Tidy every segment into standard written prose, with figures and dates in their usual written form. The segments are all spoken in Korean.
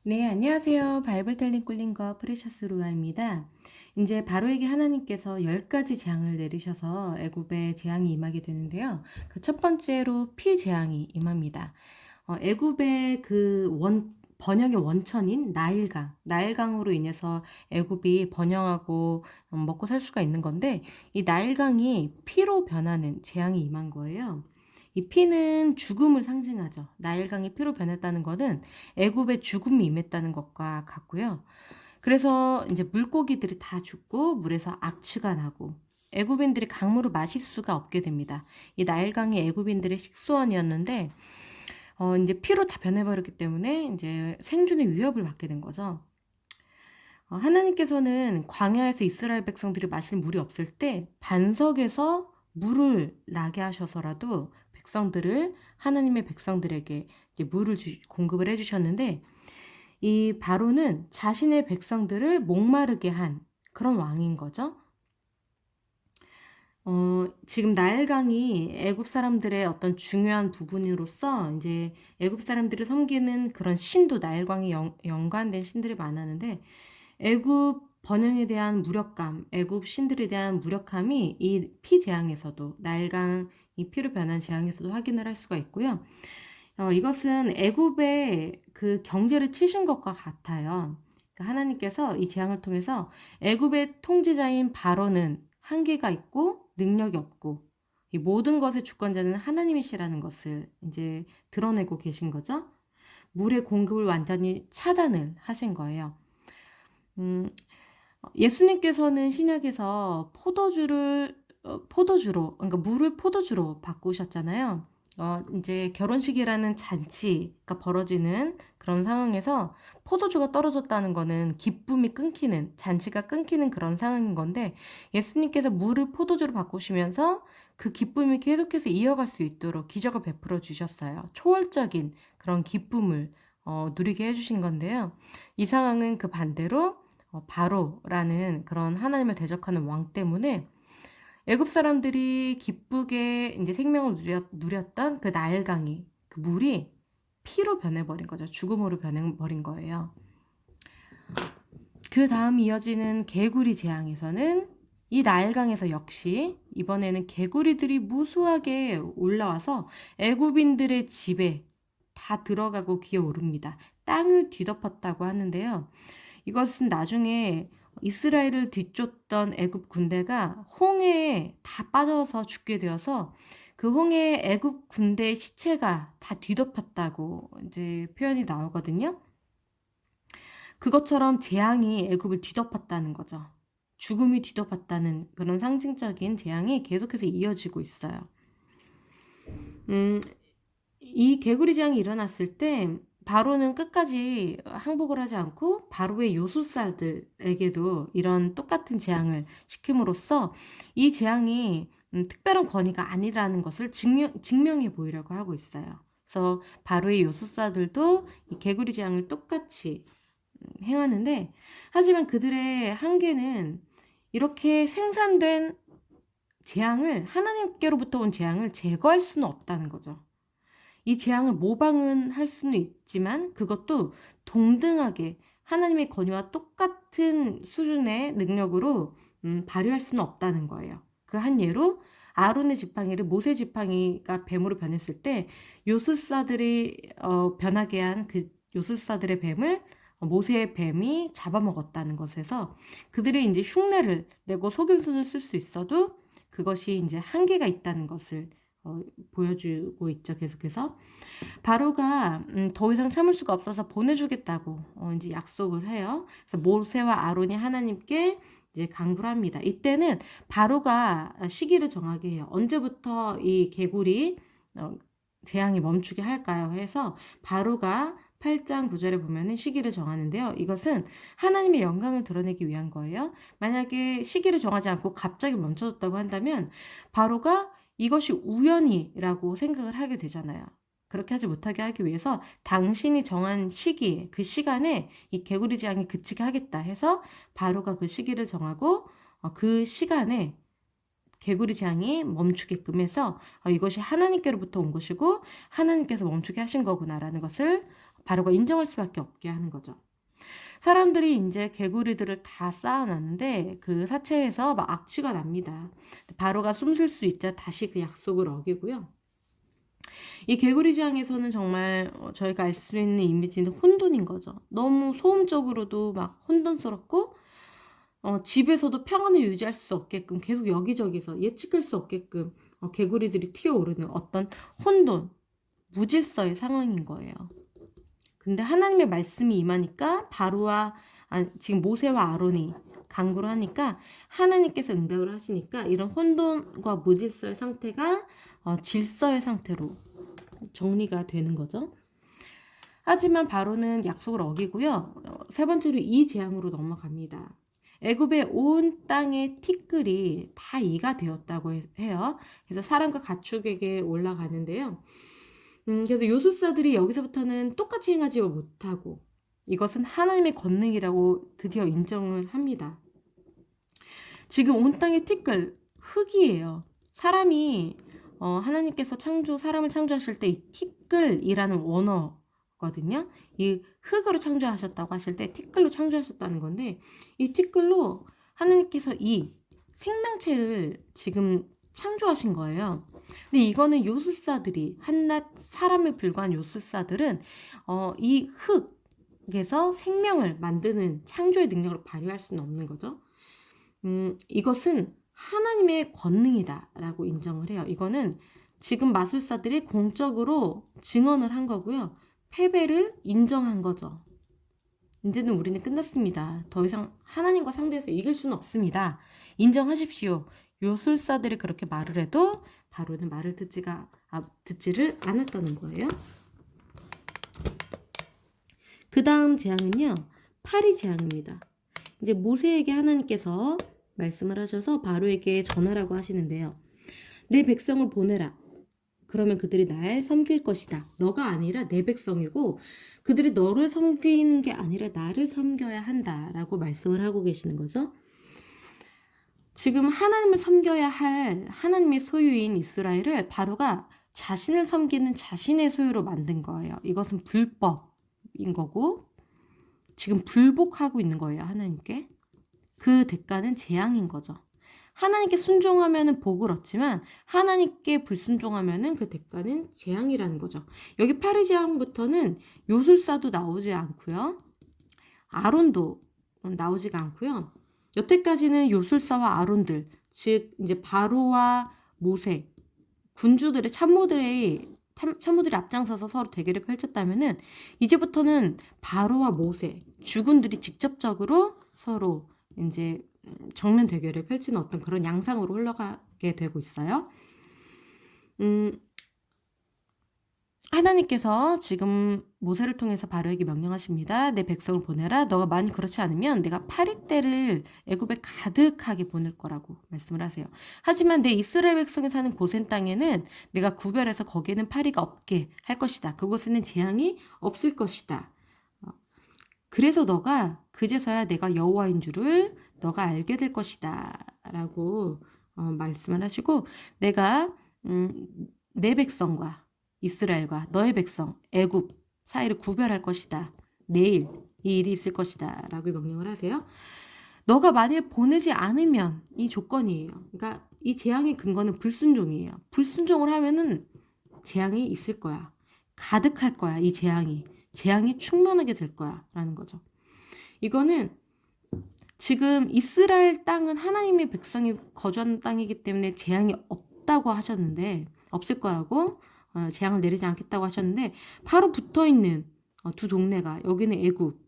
네, 안녕하세요. 바이블 텔링 꿀린거 프레셔스 루아입니다. 이제 바로에게 하나님께서 10가지 재앙을 내리셔서 애굽에 재앙이 임하게 되는데요. 그 첫 번째로 피 재앙이 임합니다. 애굽의 번영의 원천인 나일강으로 인해서 애굽이 번영하고 먹고 살 수가 있는 건데, 이 나일강이 피로 변하는 재앙이 임한 거예요. 이 피는 죽음을 상징하죠. 나일강이 피로 변했다는 것은 애굽의 죽음이 임했다는 것과 같고요. 그래서 이제 물고기들이 다 죽고 물에서 악취가 나고 애굽인들이 강물을 마실 수가 없게 됩니다. 이 나일강이 애굽인들의 식수원이었는데 이제 피로 다 변해버렸기 때문에 이제 생존의 위협을 받게 된 거죠. 하나님께서는 광야에서 이스라엘 백성들이 마실 물이 없을 때 반석에서 물을 나게 하셔서라도 하나님의 백성들에게 이제 물을 공급을 해주셨는데, 이 바로는 자신의 백성들을 목마르게 한 그런 왕인 거죠. 지금 나일강이 애굽 사람들의 어떤 중요한 부분으로서 이제 애굽 사람들을 섬기는 그런 신도 나일강이 연관된 신들이 많았는데, 애굽 번영에 대한 무력감, 애굽 신들에 대한 무력함이 이 피 재앙에서도 나일강 이 피로 변한 재앙에서도 확인을 할 수가 있고요. 이것은 애굽의 그 경제를 치신 것과 같아요. 그러니까 하나님께서 이 재앙을 통해서 애굽의 통치자인 바로는 한계가 있고 능력이 없고 이 모든 것의 주권자는 하나님이시라는 것을 이제 드러내고 계신 거죠. 물의 공급을 완전히 차단을 하신 거예요. 음, 예수님께서는 신약에서 포도주로, 그러니까 물을 포도주로 바꾸셨잖아요. 이제 결혼식이라는 잔치가 벌어지는 그런 상황에서 포도주가 떨어졌다는 거는 기쁨이 끊기는, 잔치가 끊기는 그런 상황인 건데, 예수님께서 물을 포도주로 바꾸시면서 그 기쁨이 계속해서 이어갈 수 있도록 기적을 베풀어 주셨어요. 초월적인 그런 기쁨을 누리게 해주신 건데요. 이 상황은 그 반대로 바로라는 그런 하나님을 대적하는 왕 때문에 애굽 사람들이 기쁘게 이제 생명을 누렸던 그 나일강이 그 물이 피로 변해버린 거죠. 죽음으로 변해버린 거예요. 그 다음 이어지는 개구리 재앙에서는 이 나일강에서 역시 이번에는 개구리들이 무수하게 올라와서 애굽인들의 집에 다 들어가고 기어오릅니다. 땅을 뒤덮었다고 하는데요. 이것은 나중에 이스라엘을 뒤쫓던 애굽 군대가 홍해에 다 빠져서 죽게 되어서 그 홍해에 애굽 군대의 시체가 다 뒤덮였다고 이제 표현이 나오거든요. 그것처럼 재앙이 애굽을 뒤덮었다는 거죠. 죽음이 뒤덮었다는 그런 상징적인 재앙이 계속해서 이어지고 있어요. 음, 이 개구리 재앙이 일어났을 때 바로는 끝까지 항복을 하지 않고 바로의 요술사들에게도 이런 똑같은 재앙을 시킴으로써 이 재앙이 특별한 권위가 아니라는 것을 증명해 보이려고 하고 있어요. 그래서 바로의 요술사들도 이 개구리 재앙을 똑같이 행하는데, 하지만 그들의 한계는 이렇게 생산된 하나님께로부터 온 재앙을 제거할 수는 없다는 거죠. 이 재앙을 모방은 할 수는 있지만 그것도 동등하게 하나님의 권위와 똑같은 수준의 능력으로 발휘할 수는 없다는 거예요. 그 한 예로 아론의 지팡이를 모세 지팡이가 뱀으로 변했을 때 요술사들이 변하게 한 그 요술사들의 뱀을 모세의 뱀이 잡아먹었다는 것에서 그들이 이제 흉내를 내고 속임수를 쓸 수 있어도 그것이 이제 한계가 있다는 것을 보여주고 있죠. 계속해서 바로가 더 이상 참을 수가 없어서 보내주겠다고 이제 약속을 해요. 그래서 모세와 아론이 하나님께 이제 간구를 합니다. 이때는 바로가 시기를 정하게 해요. 언제부터 이 개구리 재앙이 멈추게 할까요? 해서 바로가 8장 9절에 보면은 시기를 정하는데요. 이것은 하나님의 영광을 드러내기 위한 거예요. 만약에 시기를 정하지 않고 갑자기 멈춰졌다고 한다면 바로가 이것이 우연이라고 생각을 하게 되잖아요. 그렇게 하지 못하게 하기 위해서 당신이 정한 시기에 그 시간에 이 개구리 재앙이 그치게 하겠다 해서 바로가 그 시기를 정하고 그 시간에 개구리 재앙이 멈추게끔 해서 이것이 하나님께로부터 온 것이고 하나님께서 멈추게 하신 거구나라는 것을 바로가 인정할 수밖에 없게 하는 거죠. 사람들이 이제 개구리들을 다 쌓아놨는데 그 사체에서 막 악취가 납니다. 바로가 숨 쉴 수 있자 다시 그 약속을 어기고요. 이 개구리 지향에서는 정말 저희가 알 수 있는 이미지는 혼돈인 거죠. 너무 소음적으로도 막 혼돈스럽고 집에서도 평안을 유지할 수 없게끔 계속 여기저기서 예측할 수 없게끔 개구리들이 튀어오르는 어떤 혼돈, 무질서의 상황인 거예요. 근데 하나님의 말씀이 임하니까 바로와 지금 모세와 아론이 간구를 하니까 하나님께서 응답을 하시니까 이런 혼돈과 무질서의 상태가 질서의 상태로 정리가 되는 거죠. 하지만 바로는 약속을 어기고요. 세 번째로 이 재앙으로 넘어갑니다. 애굽의 온 땅의 티끌이 다 이가 되었다고 해요. 그래서 사람과 가축에게 올라가는데요. 그래서 요술사들이 여기서부터는 똑같이 행하지 못하고 이것은 하나님의 권능이라고 드디어 인정을 합니다. 지금 온 땅의 티끌, 흙이에요. 사람이 하나님께서 사람을 창조하실 때 이 티끌이라는 원어거든요. 이 흙으로 창조하셨다고 하실 때 티끌로 창조하셨다는 건데 이 티끌로 하나님께서 이 생명체를 지금 창조하신 거예요. 근데 이거는 요술사들이 한낱 사람에 불과한 요술사들은 이 흙에서 생명을 만드는 창조의 능력을 발휘할 수는 없는 거죠. 이것은 하나님의 권능이다라고 인정을 해요. 이거는 지금 마술사들이 공적으로 증언을 한 거고요. 패배를 인정한 거죠. 이제는 우리는 끝났습니다. 더 이상 하나님과 상대해서 이길 수는 없습니다. 인정하십시오. 요술사들이 그렇게 말을 해도 바로는 말을 듣지를 않았다는 거예요. 그 다음 재앙은요. 파리 재앙입니다. 이제 모세에게 하나님께서 말씀을 하셔서 바로에게 전하라고 하시는데요. 내 백성을 보내라. 그러면 그들이 날 섬길 것이다. 너가 아니라 내 백성이고 그들이 너를 섬기는 게 아니라 나를 섬겨야 한다라고 말씀을 하고 계시는 거죠. 지금 하나님을 섬겨야 할 하나님의 소유인 이스라엘을 바로가 자신을 섬기는 자신의 소유로 만든 거예요. 이것은 불법인 거고 지금 불복하고 있는 거예요. 하나님께. 그 대가는 재앙인 거죠. 하나님께 순종하면 복을 얻지만 하나님께 불순종하면 그 대가는 재앙이라는 거죠. 여기 파리 재앙부터는 요술사도 나오지 않고요. 아론도 나오지가 않고요. 여태까지는 요술사와 아론들, 즉 이제 바로와 모세, 군주들의 참모들이 앞장서서 서로 대결을 펼쳤다면은 이제부터는 바로와 모세, 주군들이 직접적으로 서로 이제 정면 대결을 펼치는 어떤 그런 양상으로 흘러가게 되고 있어요. 하나님께서 지금 모세를 통해서 바로에게 명령하십니다. 내 백성을 보내라. 너가 만약 그렇지 않으면 내가 파리떼를 애굽에 가득하게 보낼 거라고 말씀을 하세요. 하지만 내 이스라엘 백성이 사는 고센 땅에는 내가 구별해서 거기에는 파리가 없게 할 것이다. 그곳에는 재앙이 없을 것이다. 그래서 너가 그제서야 내가 여호와인 줄을 너가 알게 될 것이다 라고 말씀을 하시고 내가 내 백성과 이스라엘과 너의 백성 애굽 사이를 구별할 것이다. 내일 이 일이 있을 것이다 라고 명령을 하세요. 너가 만일 보내지 않으면 이 조건이에요. 그러니까 이 재앙의 근거는 불순종이에요. 불순종을 하면은 재앙이 있을 거야. 가득할 거야. 이 재앙이 충만하게 될 거야 라는 거죠. 이거는 지금 이스라엘 땅은 하나님의 백성이 거주하는 땅이기 때문에 재앙이 없다고 하셨는데 없을 거라고 재앙을 내리지 않겠다고 하셨는데 바로 붙어있는 두 동네가 여기는 애굽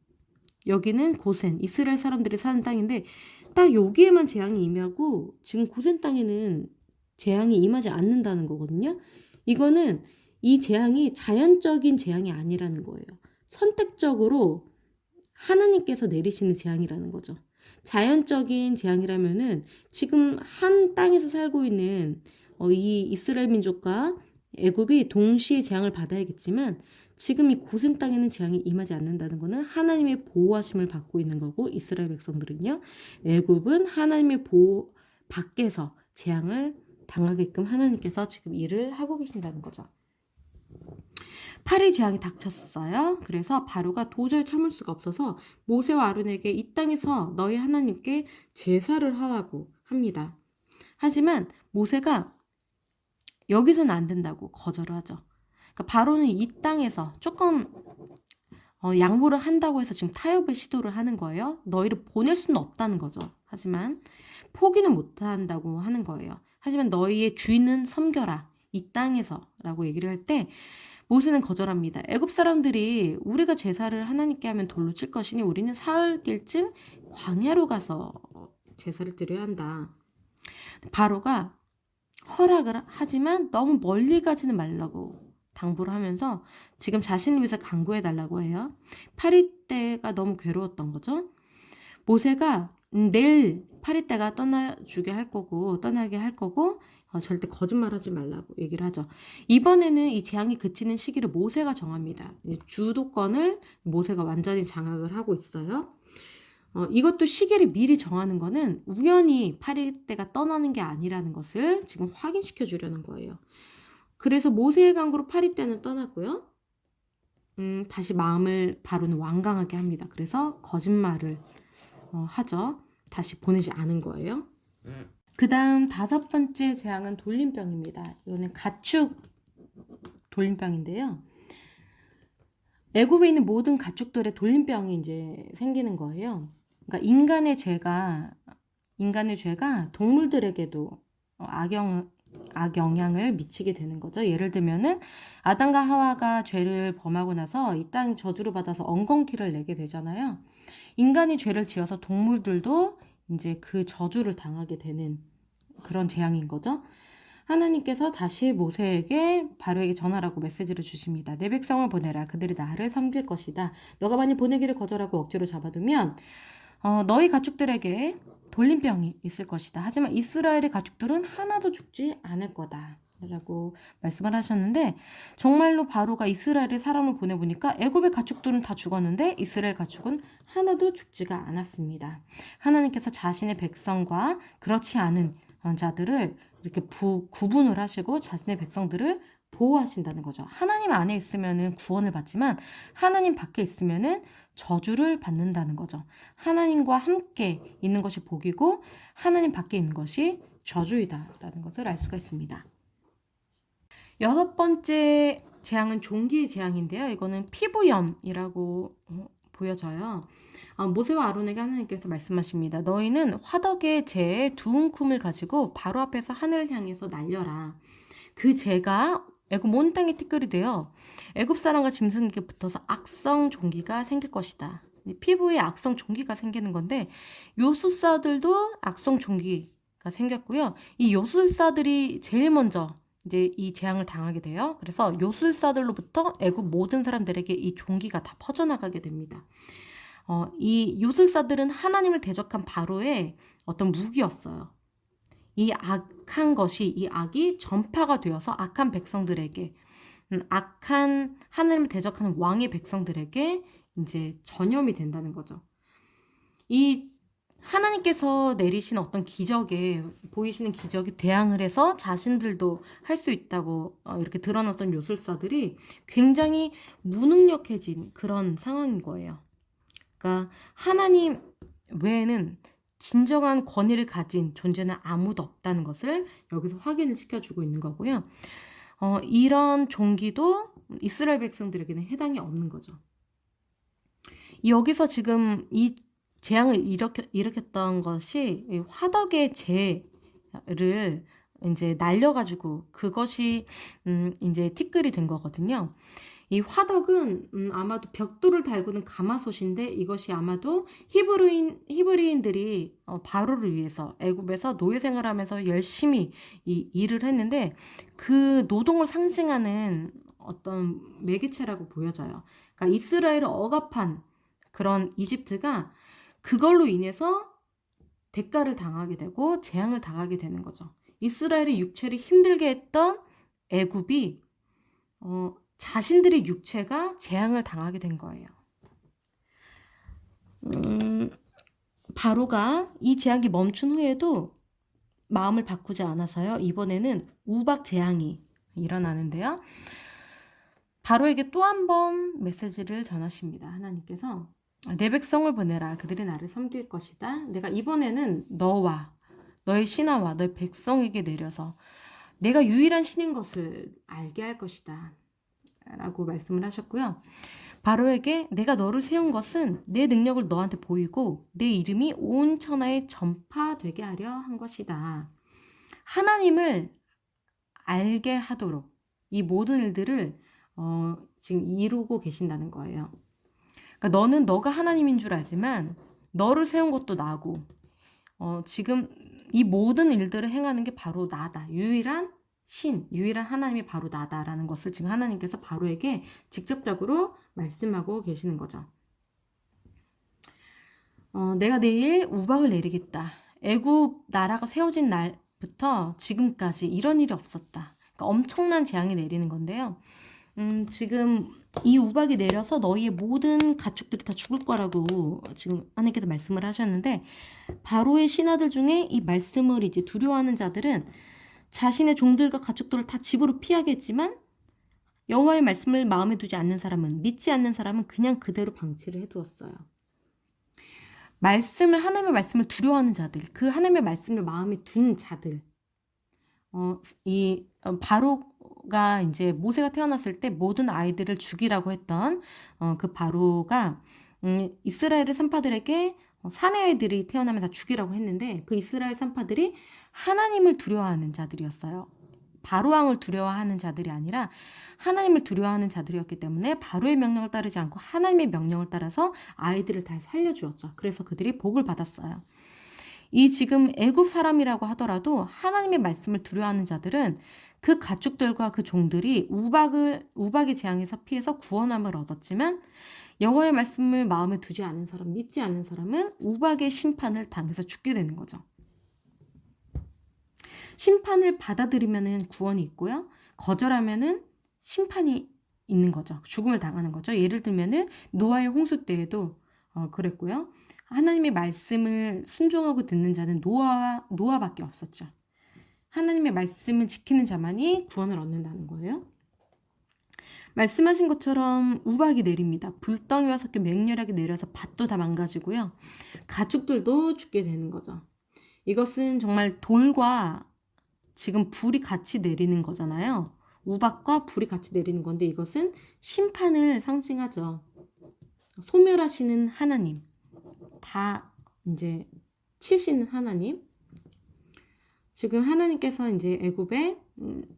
여기는 고센 이스라엘 사람들이 사는 땅인데 딱 여기에만 재앙이 임하고 지금 고센 땅에는 재앙이 임하지 않는다는 거거든요. 이거는 이 재앙이 자연적인 재앙이 아니라는 거예요. 선택적으로 하나님께서 내리시는 재앙이라는 거죠. 자연적인 재앙이라면은 지금 한 땅에서 살고 있는 이 이스라엘 민족과 애굽이 동시에 재앙을 받아야겠지만 지금 이 고센 땅에는 재앙이 임하지 않는다는 것은 하나님의 보호하심을 받고 있는 거고 이스라엘 백성들은요. 애굽은 하나님의 보호 밖에서 재앙을 당하게끔 하나님께서 지금 일을 하고 계신다는 거죠. 파리 재앙이 닥쳤어요. 그래서 바로가 도저히 참을 수가 없어서 모세와 아론에게 이 땅에서 너희 하나님께 제사를 하라고 합니다. 하지만 모세가 여기서는 안 된다고 거절을 하죠. 그러니까 바로는 이 땅에서 조금 양보를 한다고 해서 지금 타협을 시도를 하는 거예요. 너희를 보낼 수는 없다는 거죠. 하지만 포기는 못 한다고 하는 거예요. 하지만 너희의 주인은 섬겨라. 이 땅에서 라고 얘기를 할 때 모세는 거절합니다. 애굽 사람들이 우리가 제사를 하나님께 하면 돌로 칠 것이니 우리는 사흘길쯤 광야로 가서 제사를 드려야 한다. 바로가 허락을 하지만 너무 멀리 가지는 말라고 당부를 하면서 지금 자신을 위해서 간구해 달라고 해요. 8일 때가 너무 괴로웠던 거죠. 모세가 내일 8일 때가 떠나게 할 거고 절대 거짓말하지 말라고 얘기를 하죠. 이번에는 이 재앙이 그치는 시기를 모세가 정합니다. 주도권을 모세가 완전히 장악을 하고 있어요. 이것도 시기를 미리 정하는 거는 우연히 8일 때가 떠나는 게 아니라는 것을 지금 확인시켜 주려는 거예요. 그래서 모세의 강구로 8일 때는 떠났고요. 다시 마음을 바로는 완강하게 합니다. 그래서 거짓말을 하죠. 다시 보내지 않은 거예요. 그 다음 5번째 재앙은 돌림병입니다. 이거는 가축 돌림병인데요. 애굽에 있는 모든 가축들의 돌림병이 이제 생기는 거예요. 그러니까 인간의 죄가 동물들에게도 악영향을 미치게 되는 거죠. 예를 들면은 아담과 하와가 죄를 범하고 나서 이 땅 저주를 받아서 엉겅퀴를 내게 되잖아요. 인간이 죄를 지어서 동물들도 이제 그 저주를 당하게 되는 그런 재앙인 거죠. 하나님께서 다시 모세에게 바로에게 전하라고 메시지를 주십니다. 내 백성을 보내라. 그들이 나를 섬길 것이다. 너가 만약 보내기를 거절하고 억지로 잡아두면 너희 가축들에게 돌림병이 있을 것이다. 하지만 이스라엘의 가축들은 하나도 죽지 않을 거다. 라고 말씀을 하셨는데 정말로 바로가 이스라엘의 사람을 보내보니까 애굽의 가축들은 다 죽었는데 이스라엘 가축은 하나도 죽지가 않았습니다. 하나님께서 자신의 백성과 그렇지 않은 자들을 이렇게 구분을 하시고 자신의 백성들을 보호하신다는 거죠. 하나님 안에 있으면은 구원을 받지만 하나님 밖에 있으면은 저주를 받는다는 거죠. 하나님과 함께 있는 것이 복이고 하나님 밖에 있는 것이 저주이다라는 것을 알 수가 있습니다. 6번째 재앙은 종기의 재앙인데요. 이거는 피부염이라고 보여져요. 모세와 아론에게 하나님께서 말씀하십니다. 너희는 화덕의 재의 두 움큼을 가지고 바로 앞에서 하늘을 향해서 날려라. 그 재가 애굽 온 땅에 티끌이 되어 애굽 사람과 짐승에게 붙어서 악성 종기가 생길 것이다. 피부에 악성 종기가 생기는 건데 요술사들도 악성 종기가 생겼고요. 이 요술사들이 제일 먼저 이제 이 재앙을 당하게 돼요. 그래서 요술사들로부터 애굽 모든 사람들에게 이 종기가 다 퍼져나가게 됩니다. 이 요술사들은 하나님을 대적한 바로의 어떤 무기였어요. 이 악이 전파가 되어서 악한 백성들에게, 악한 하나님을 대적하는 왕의 백성들에게 이제 전염이 된다는 거죠. 이 하나님께서 내리신 어떤 보이시는 기적에 대항을 해서 자신들도 할 수 있다고 이렇게 드러났던 요술사들이 굉장히 무능력해진 그런 상황인 거예요. 그러니까 하나님 외에는 진정한 권위를 가진 존재는 아무도 없다는 것을 여기서 확인을 시켜주고 있는 거고요. 이런 종기도 이스라엘 백성들에게는 해당이 없는 거죠. 여기서 지금 이 재앙을 일으켰던 것이 화덕의 재를 이제 날려가지고 그것이 이제 티끌이 된 거거든요. 이 화덕은 아마도 벽돌을 달구는 가마솥인데 이것이 아마도 히브리인들이 바로를 위해서 애굽에서 노예 생활하면서 열심히 이 일을 했는데 그 노동을 상징하는 어떤 매개체라고 보여져요. 그러니까 이스라엘을 억압한 그런 이집트가 그걸로 인해서 대가를 당하게 되고 재앙을 당하게 되는 거죠. 이스라엘의 육체를 힘들게 했던 애굽이 자신들의 육체가 재앙을 당하게 된 거예요. 바로가 이 재앙이 멈춘 후에도 마음을 바꾸지 않아서요. 이번에는 우박 재앙이 일어나는데요. 바로에게 또 한 번 메시지를 전하십니다. 하나님께서 내 백성을 보내라. 그들이 나를 섬길 것이다. 내가 이번에는 너와 너의 신하와 너의 백성에게 내려서 내가 유일한 신인 것을 알게 할 것이다. 라고 말씀을 하셨고요. 바로에게 내가 너를 세운 것은 내 능력을 너한테 보이고 내 이름이 온 천하에 전파되게 하려 한 것이다. 하나님을 알게 하도록 이 모든 일들을 지금 이루고 계신다는 거예요. 그러니까 너는 너가 하나님인 줄 알지만 너를 세운 것도 나고 지금 이 모든 일들을 행하는 게 바로 나다. 유일한 유일한 하나님이 바로 나다라는 것을 지금 하나님께서 바로에게 직접적으로 말씀하고 계시는 거죠. 내가 내일 우박을 내리겠다. 애굽 나라가 세워진 날부터 지금까지 이런 일이 없었다. 그러니까 엄청난 재앙이 내리는 건데요. 지금 이 우박이 내려서 너희의 모든 가축들이 다 죽을 거라고 지금 하나님께서 말씀을 하셨는데, 바로의 신하들 중에 이 말씀을 이제 두려워하는 자들은 자신의 종들과 가축들을 다 집으로 피하겠지만 여호와의 말씀을 마음에 두지 않는 사람은, 믿지 않는 사람은 그냥 그대로 방치를 해두었어요. 하나님의 말씀을 두려워하는 자들, 그 하나님의 말씀을 마음에 둔 자들, 바로가 이제 모세가 태어났을 때 모든 아이들을 죽이라고 했던 그 바로가 이스라엘의 산파들에게 사내 아이들이 태어나면 다 죽이라고 했는데, 그 이스라엘 산파들이 하나님을 두려워하는 자들이었어요. 바로왕을 두려워하는 자들이 아니라 하나님을 두려워하는 자들이었기 때문에 바로의 명령을 따르지 않고 하나님의 명령을 따라서 아이들을 다 살려주었죠. 그래서 그들이 복을 받았어요. 이 지금 애굽 사람이라고 하더라도 하나님의 말씀을 두려워하는 자들은 그 가축들과 그 종들이 우박의 재앙에서 피해서 구원함을 얻었지만, 여호와의 말씀을 마음에 두지 않은 사람, 믿지 않는 사람은 우박의 심판을 당해서 죽게 되는 거죠. 심판을 받아들이면은 구원이 있고요. 거절하면은 심판이 있는 거죠. 죽음을 당하는 거죠. 예를 들면은 노아의 홍수 때에도 그랬고요. 하나님의 말씀을 순종하고 듣는 자는 노아밖에 없었죠. 하나님의 말씀을 지키는 자만이 구원을 얻는다는 거예요. 말씀하신 것처럼 우박이 내립니다. 불덩이와 섞여 맹렬하게 내려서 밭도 다 망가지고요. 가축들도 죽게 되는 거죠. 이것은 정말 돌과 지금 불이 같이 내리는 거잖아요. 우박과 불이 같이 내리는 건데, 이것은 심판을 상징하죠. 소멸하시는 하나님, 다 이제 치시는 하나님. 지금 하나님께서 이제 애굽에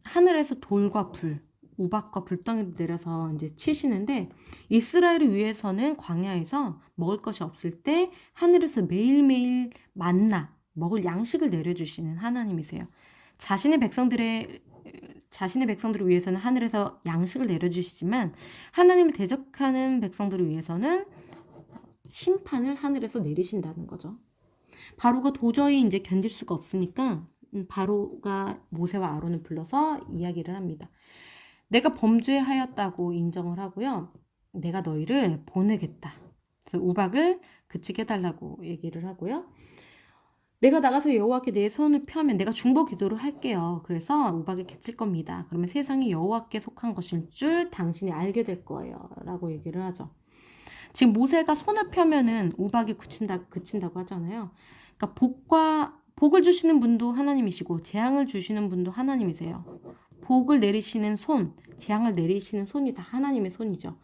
하늘에서 돌과 불, 우박과 불덩이를 내려서 이제 치시는데, 이스라엘을 위해서는 광야에서 먹을 것이 없을 때 하늘에서 매일매일 만나 먹을 양식을 내려주시는 하나님이세요. 자신의 백성들을 위해서는 하늘에서 양식을 내려주시지만, 하나님을 대적하는 백성들을 위해서는 심판을 하늘에서 내리신다는 거죠. 바로가 도저히 이제 견딜 수가 없으니까 바로가 모세와 아론을 불러서 이야기를 합니다. 내가 범죄하였다고 인정을 하고요. 내가 너희를 보내겠다. 그래서 우박을 그치게 해달라고 얘기를 하고요. 내가 나가서 여호와께 내 손을 펴면 내가 중보 기도를 할게요. 그래서 우박이 그칠 겁니다. 그러면 세상이 여호와께 속한 것일 줄 당신이 알게 될 거예요. 라고 얘기를 하죠. 지금 모세가 손을 펴면은 우박이 그친다고 하잖아요. 그러니까 복을 주시는 분도 하나님이시고 재앙을 주시는 분도 하나님이세요. 복을 내리시는 손, 재앙을 내리시는 손이 다 하나님의 손이죠.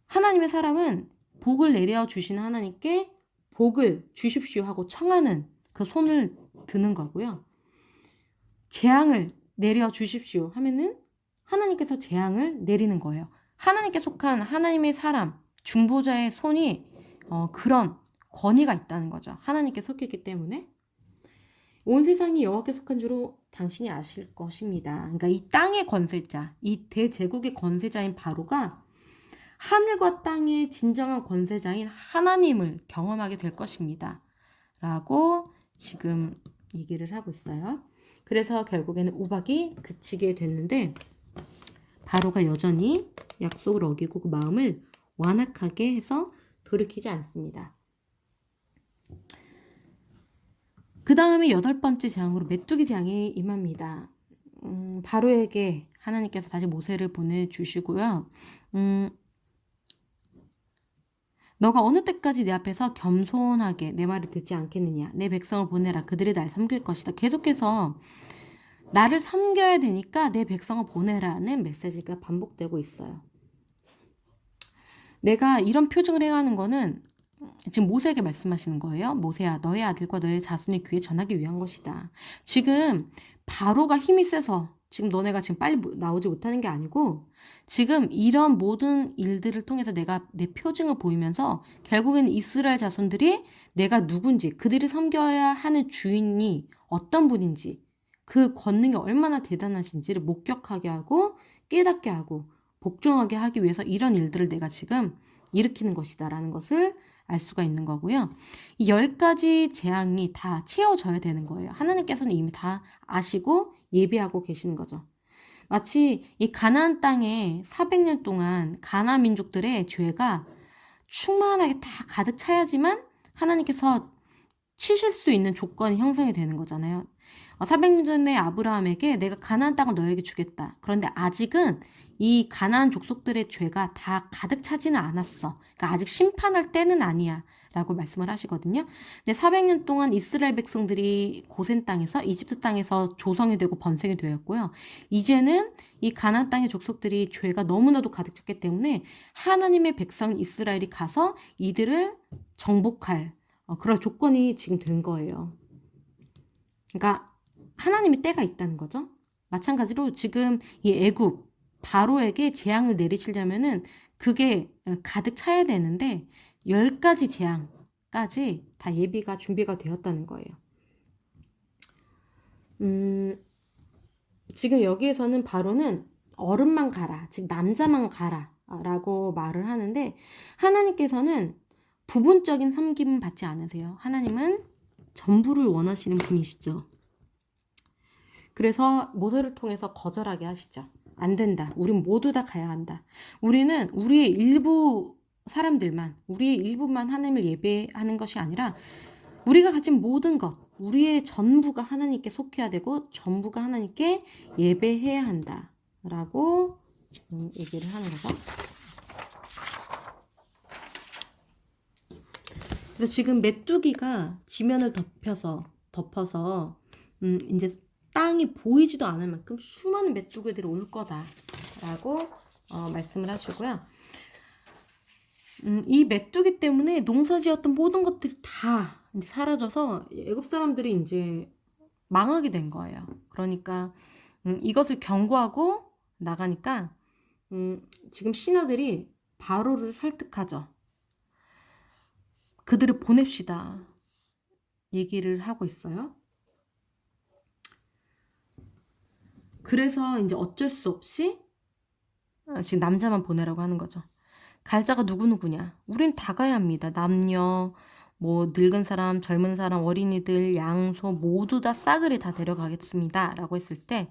하나님의 사람은 복을 내려 주시는 하나님께 복을 주십시오 하고 청하는 그 손을 드는 거고요. 재앙을 내려 주십시오 하면은 하나님께서 재앙을 내리는 거예요. 하나님께 속한 하나님의 사람, 중보자의 손이 그런 권위가 있다는 거죠. 하나님께 속했기 때문에. 온 세상이 여호와께 속한 줄로 당신이 아실 것입니다. 그러니까 이 땅의 권세자, 이 대제국의 권세자인 바로가 하늘과 땅의 진정한 권세자인 하나님을 경험하게 될 것입니다. 라고 지금 얘기를 하고 있어요. 그래서 결국에는 우박이 그치게 됐는데, 바로가 여전히 약속을 어기고 그 마음을 완악하게 해서 돌이키지 않습니다. 그 다음에 8번째 재앙으로 메뚜기 재앙이 임합니다. 바로에게 하나님께서 다시 모세를 보내주시고요. 음, 너가 어느 때까지 내 앞에서 겸손하게 내 말을 듣지 않겠느냐. 내 백성을 보내라. 그들이 날 섬길 것이다. 계속해서 나를 섬겨야 되니까 내 백성을 보내라는 메시지가 반복되고 있어요. 내가 이런 표정을 해가는 거는 지금 모세에게 말씀하시는 거예요. 모세야, 너의 아들과 너의 자손의 귀에 전하기 위한 것이다. 지금 바로가 힘이 세서 지금 너네가 지금 빨리 나오지 못하는 게 아니고 지금 이런 모든 일들을 통해서 내가 내 표징을 보이면서 결국에는 이스라엘 자손들이 내가 누군지, 그들이 섬겨야 하는 주인이 어떤 분인지, 그 권능이 얼마나 대단하신지를 목격하게 하고 깨닫게 하고 복종하게 하기 위해서 이런 일들을 내가 지금 일으키는 것이다 라는 것을 알 수가 있는 거고요. 이 10가지 재앙이 다 채워져야 되는 거예요. 하나님께서는 이미 다 아시고 예비하고 계시는 거죠. 마치 이 가나안 땅에 400년 동안 가나안 민족들의 죄가 충만하게 다 가득 차야지만 하나님께서 치실 수 있는 조건이 형성이 되는 거잖아요. 400년 전에 아브라함에게 내가 가나안 땅을 너에게 주겠다. 그런데 아직은 이 가나안 족속들의 죄가 다 가득 차지는 않았어. 그러니까 아직 심판할 때는 아니야. 라고 말씀을 하시거든요. 근데 400년 동안 이스라엘 백성들이 고센 땅에서 이집트 땅에서 조성이 되고 번성이 되었고요. 이제는 이 가나안 땅의 족속들이 죄가 너무나도 가득 찼기 때문에 하나님의 백성 이스라엘이 가서 이들을 정복할 그럴 조건이 지금 된 거예요. 그러니까 하나님의 때가 있다는 거죠. 마찬가지로 지금 이 애굽 바로에게 재앙을 내리시려면은 그게 가득 차야 되는데 10가지 재앙까지 다 예비가 준비가 되었다는 거예요. 지금 여기에서는 바로는 어른만 가라, 즉 남자만 가라 라고 말을 하는데 하나님께서는 부분적인 섬김은 받지 않으세요. 하나님은 전부를 원하시는 분이시죠. 그래서 모세를 통해서 거절하게 하시죠. 안 된다. 우린 모두 다 가야 한다. 우리는 우리의 일부 사람들만, 우리의 일부만 하나님을 예배하는 것이 아니라 우리가 가진 모든 것, 우리의 전부가 하나님께 속해야 되고 전부가 하나님께 예배해야 한다. 라고 얘기를 하는 거죠. 그래서 지금 메뚜기가 지면을 덮어서 이제 땅이 보이지도 않을 만큼 수많은 메뚜기들이 올 거다라고 말씀을 하시고요. 이 메뚜기 때문에 농사지었던 모든 것들이 다 이제 사라져서 애굽 사람들이 이제 망하게 된 거예요. 그러니까 이것을 경고하고 나가니까 지금 신하들이 바로를 설득하죠. 그들을 보냅시다. 얘기를 하고 있어요. 그래서 이제 어쩔 수 없이 지금 남자만 보내라고 하는 거죠. 갈 자가 누구누구냐? 우린 다 가야 합니다. 남녀, 뭐 늙은 사람, 젊은 사람, 어린이들, 양소 모두 다 싸그리 다 데려가겠습니다. 라고 했을 때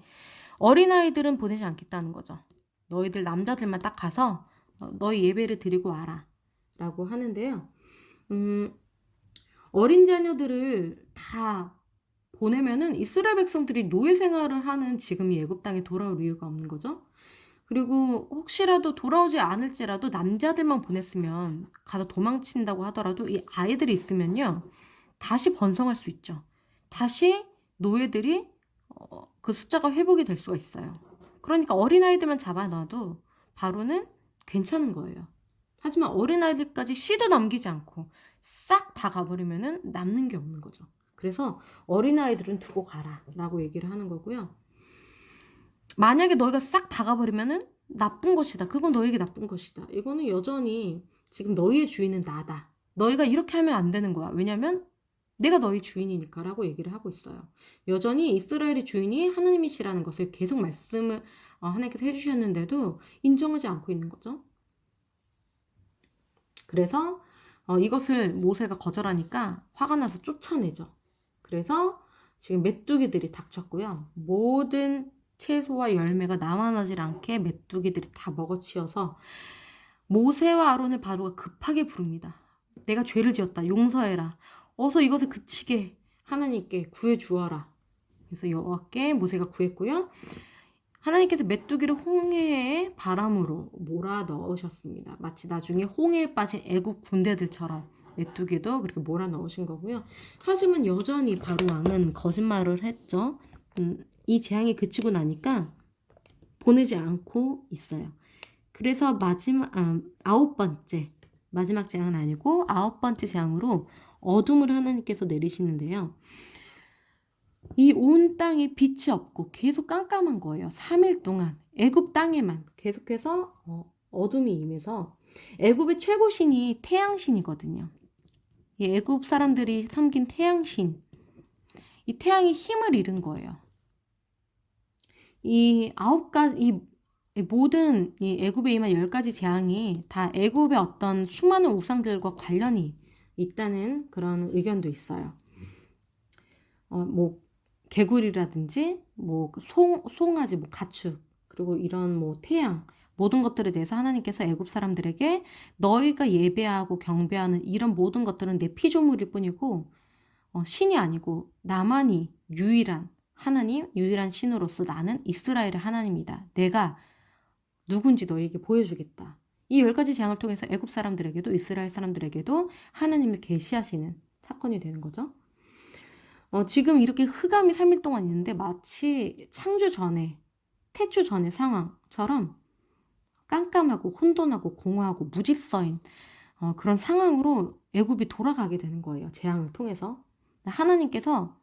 어린아이들은 보내지 않겠다는 거죠. 너희들 남자들만 딱 가서 너희 예배를 드리고 와라. 라고 하는데요. 어린 자녀들을 다 보내면은 이스라엘 백성들이 노예 생활을 하는 지금 이 애굽 땅에 돌아올 이유가 없는 거죠. 그리고 혹시라도 돌아오지 않을지라도 남자들만 보냈으면 가서 도망친다고 하더라도 이 아이들이 있으면요. 다시 번성할 수 있죠. 다시 노예들이 그 숫자가 회복이 될 수가 있어요. 그러니까 어린아이들만 잡아놔도 바로는 괜찮은 거예요. 하지만 어린아이들까지 씨도 남기지 않고 싹 다 가버리면은 남는 게 없는 거죠. 그래서 어린아이들은 두고 가라 라고 얘기를 하는 거고요. 만약에 너희가 싹 다 가버리면은 나쁜 것이다. 그건 너에게 나쁜 것이다. 이거는 여전히 지금 너희의 주인은 나다. 너희가 이렇게 하면 안 되는 거야. 왜냐면 내가 너희 주인이니까 라고 얘기를 하고 있어요. 여전히 이스라엘의 주인이 하나님이시라는 것을 계속 말씀을 하나님께서 해주셨는데도 인정하지 않고 있는 거죠. 그래서 이것을 모세가 거절하니까 화가 나서 쫓아내죠. 그래서 지금 메뚜기들이 닥쳤고요. 모든 채소와 열매가 남아나질 않게 메뚜기들이 다 먹어치워서 모세와 아론을 바로가 급하게 부릅니다. 내가 죄를 지었다. 용서해라. 어서 이것을 그치게 하나님께 구해 주어라. 그래서 여호와께 모세가 구했고요. 하나님께서 메뚜기를 홍해의 바람으로 몰아 넣으셨습니다. 마치 나중에 홍해에 빠진 애국 군대들처럼 메뚜기도 그렇게 몰아 넣으신 거고요. 하지만 여전히 바로 왕은 거짓말을 했죠. 이 재앙이 그치고 나니까 보내지 않고 있어요. 그래서 아홉 번째, 마지막 재앙은 아니고 아홉 번째 재앙으로 어둠을 하나님께서 내리시는데요. 이 온 땅에 빛이 없고 계속 깜깜한 거예요. 3일 동안 애굽 땅에만 계속해서 어둠이 임해서 애굽의 최고 신이 태양신이거든요. 이 애굽 사람들이 섬긴 태양신, 이 태양이 힘을 잃은 거예요. 이 모든 이 애굽에 임한 10가지 재앙이 다 애굽의 어떤 수많은 우상들과 관련이 있다는 그런 의견도 있어요. 뭐 개구리라든지 뭐 송아지, 뭐 가축, 그리고 이런 뭐 태양, 모든 것들에 대해서 하나님께서 애굽 사람들에게 너희가 예배하고 경배하는 이런 모든 것들은 내 피조물일 뿐이고 신이 아니고 나만이 유일한 하나님, 유일한 신으로서 나는 이스라엘의 하나님이다. 내가 누군지 너에게 보여주겠다. 이 10가지 재앙을 통해서 애굽 사람들에게도 이스라엘 사람들에게도 하나님을 계시하시는 사건이 되는 거죠. 지금 이렇게 흑암이 3일 동안 있는데 마치 창조 전에, 태초 전의 상황처럼 깜깜하고 혼돈하고 공허하고 무질서인 그런 상황으로 애굽이 돌아가게 되는 거예요. 재앙을 통해서. 하나님께서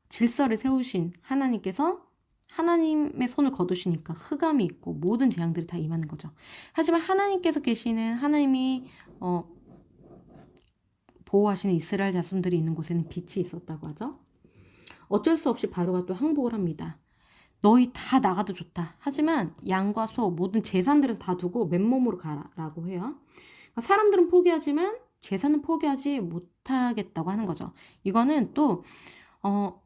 질서를 세우신 하나님께서 하나님의 손을 거두시니까 흑암이 있고 모든 재앙들이 다 임하는 거죠. 하지만 하나님께서 계시는 하나님이 보호하시는 이스라엘 자손들이 있는 곳에는 빛이 있었다고 하죠. 어쩔 수 없이 바로가 또 항복을 합니다. 너희 다 나가도 좋다. 하지만 양과 소 모든 재산들은 다 두고 맨몸으로 가라라고 해요. 사람들은 포기하지만 재산은 포기하지 못하겠다고 하는 거죠. 이거는 또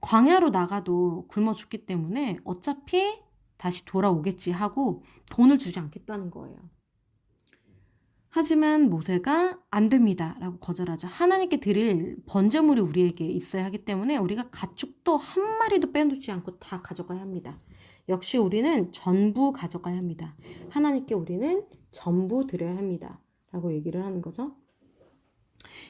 광야로 나가도 굶어 죽기 때문에 어차피 다시 돌아오겠지 하고 돈을 주지 않겠다는 거예요. 하지만 모세가 안 됩니다 라고 거절하죠. 하나님께 드릴 번제물이 우리에게 있어야 하기 때문에 우리가 가축도 한 마리도 빼놓지 않고 다 가져가야 합니다. 역시 우리는 전부 가져가야 합니다. 하나님께 우리는 전부 드려야 합니다 라고 얘기를 하는 거죠.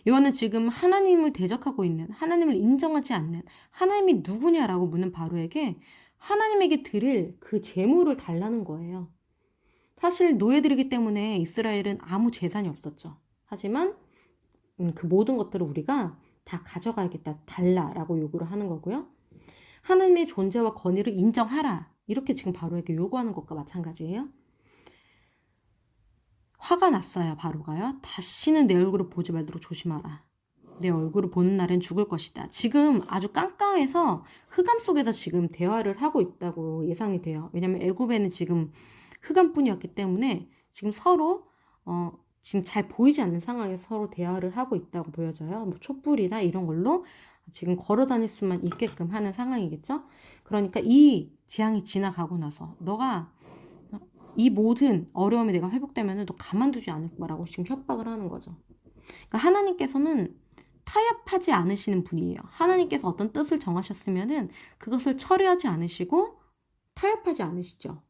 이거는 지금 하나님을 대적하고 있는, 하나님을 인정하지 않는, 하나님이 누구냐라고 묻는 바로에게 하나님에게 드릴 그 재물을 달라는 거예요. 사실 노예들이기 때문에 이스라엘은 아무 재산이 없었죠. 하지만 그 모든 것들을 우리가 다 가져가야겠다, 달라라고 요구를 하는 거고요. 하나님의 존재와 권위를 인정하라, 이렇게 지금 바로에게 요구하는 것과 마찬가지예요. 화가 났어요. 바로가요. 다시는 내 얼굴을 보지 말도록 조심하라. 내 얼굴을 보는 날엔 죽을 것이다. 지금 아주 깜깜해서 흑암 속에서 지금 대화를 하고 있다고 예상이 돼요. 왜냐하면 애굽에는 지금 흑암뿐이었기 때문에 지금 서로 지금 잘 보이지 않는 상황에서 서로 대화를 하고 있다고 보여져요. 뭐 촛불이나 이런 걸로 지금 걸어 다닐 수만 있게끔 하는 상황이겠죠. 그러니까 이 재앙이 지나가고 나서 너가 이 모든 어려움이 내가 회복되면 너 가만두지 않을 거라고 지금 협박을 하는 거죠. 그러니까 하나님께서는 타협하지 않으시는 분이에요. 하나님께서 어떤 뜻을 정하셨으면은 그것을 철회하지 않으시고 타협하지 않으시죠.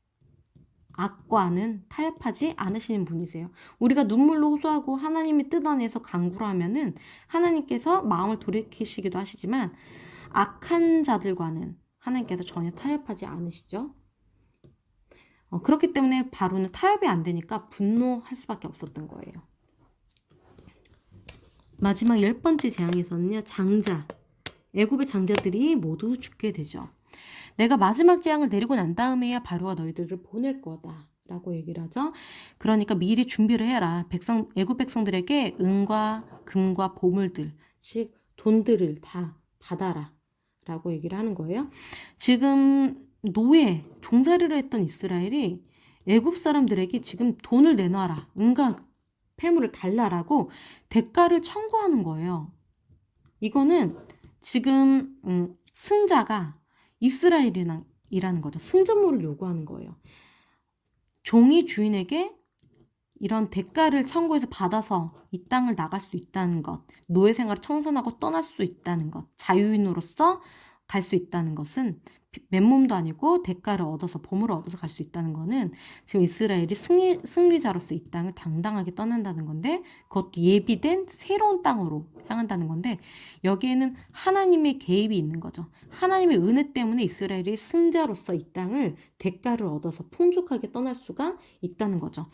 악과는 타협하지 않으시는 분이세요. 우리가 눈물로 호소하고 하나님의 뜻 안에서 간구를 하면은 하나님께서 마음을 돌이키시기도 하시지만 악한 자들과는 하나님께서 전혀 타협하지 않으시죠. 그렇기 때문에 바로는 타협이 안 되니까 분노할 수밖에 없었던 거예요. 마지막 10번째 재앙에서는요. 애굽의 장자들이 모두 죽게 되죠. 내가 마지막 재앙을 내리고 난 다음에야 바로가 너희들을 보낼 거다 라고 얘기를 하죠. 그러니까 미리 준비를 해라. 애굽 백성들에게 은과 금과 보물들, 즉 돈들을 다 받아라 라고 얘기를 하는 거예요. 지금 종살이를 했던 이스라엘이 애굽 사람들에게 지금 돈을 내놔라, 은과 폐물을 달라라고 대가를 청구하는 거예요. 이거는 지금 승자가 이스라엘이라는 거죠. 승전물을 요구하는 거예요. 종이 주인에게 이런 대가를 청구해서 받아서 이 땅을 나갈 수 있다는 것, 노예 생활을 청산하고 떠날 수 있다는 것, 자유인으로서 갈 수 있다는 것은 맨몸도 아니고 대가를 얻어서 보물을 얻어서 갈 수 있다는 거는 지금 이스라엘이 승리자로서 이 땅을 당당하게 떠난다는 건데 그것도 예비된 새로운 땅으로 향한다는 건데 여기에는 하나님의 개입이 있는 거죠. 하나님의 은혜 때문에 이스라엘이 승자로서 이 땅을 대가를 얻어서 풍족하게 떠날 수가 있다는 거죠.